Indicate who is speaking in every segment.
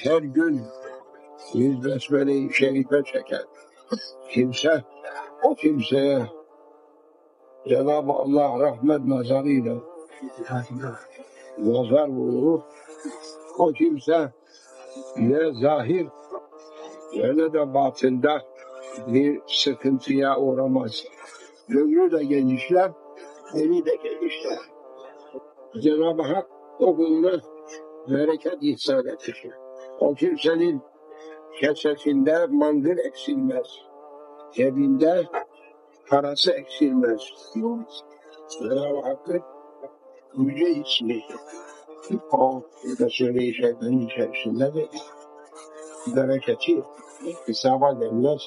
Speaker 1: her gün yüz besmele-i şerife çeken kimse, o kimseye Cenab-ı Allah rahmet nazarıyla nazar vurur. O kimse ne zahir ne de batında bir sıkıntıya uğramaz. Gönlü de genişler, eli de genişler. Cenab-ı Hak o kuluna bereket ihsan etmiştir. O kimsenin kesesinde mangır eksilmez. Cebinde parası eksilmez. Cenab-ı Hakk'ın yüce ismi. O Resul-i Şerif'in içerisinde de bereketi hesaba gelmez.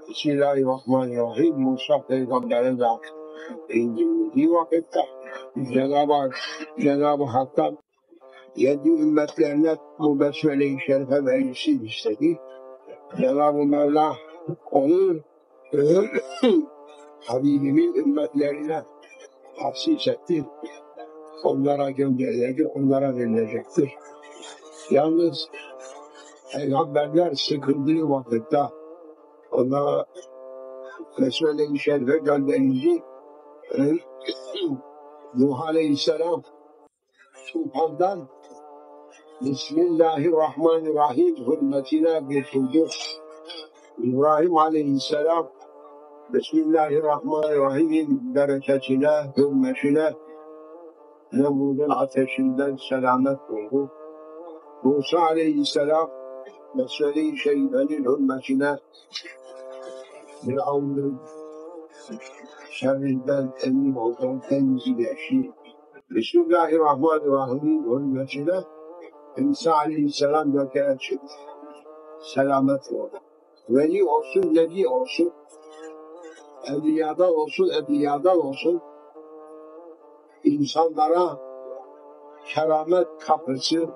Speaker 1: Bismillahirrahmanirrahim. Musa Peygamber'e de indirildiği vakitte Cenab-ı Hak'tan yedi ümmetlerine bu besmele-i şerife verilsin istedi. Cenab-ı Mevla onu Habibimin ümmetlerine tahsis etti. Onlara gönderilecek, onlara verilecektir. Yalnız peygamberler sıkıldığı vakitte onlara besmele-i şerife gönderildi. Nuh Aleyhisselam tufandan Bismillahirrahmanirrahim hürmetine kurtuldu. İbrahim Aleyhisselam Bismillahirrahmanirrahim'in bereketine, hürmetine Nemrud'un ateşinden selamet buldu. Musa Aleyhisselam Besmele-i Şerife'nin hürmetine Firavun'un şerrinden emin oldu, tenzih. Bismillahirrahmanirrahim'in hürmetine İsa Aleyhisselam gökeye çıktı. Selamet oldu. Veli olsun, nebi olsun, evliyadan olsun, insanlara keramet kapısı,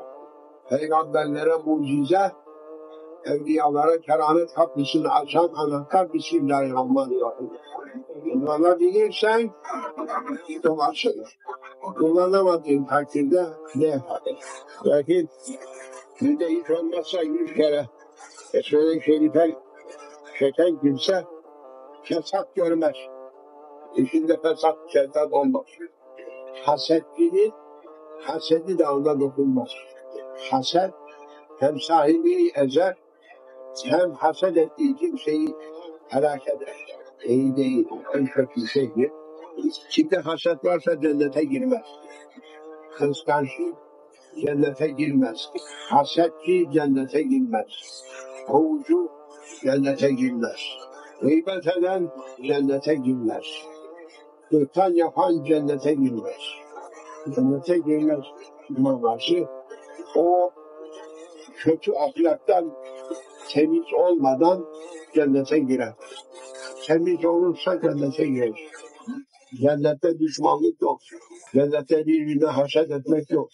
Speaker 1: peygamberlere mucize, evliyalara keramet kapısını açan anahtar Bismillahirrahmanirrahim. Kullanabilirsen dolaşır. Kullanamadığın takdirde ne yapar? Lakin günde hiç olmazsa 100 kere Besmele-i Şerife çeken kimse fesat görmez. İçinde fesat, şiddet olmaz. Hasetçinin hasedi de ona dokunmaz. Haset hem sahibini ezer, hem haset ettiği kimseyi helak eder. İyi değil, en kötü şeydir. Kimde haset varsa cennete girmez. Kıskançlık cennete girmez. Hasetçi cennete girmez. Kovucu cennete girmez. Gıybet eden cennete girmez. Gırtan yapan cennete girmez. Cennete girmez manası. O kötü ahlaktan temiz olmadan cennete girer. Temiz olursa cennete girer. Cennette düşmanlık yok. Cennette birbirine haset etmek yok.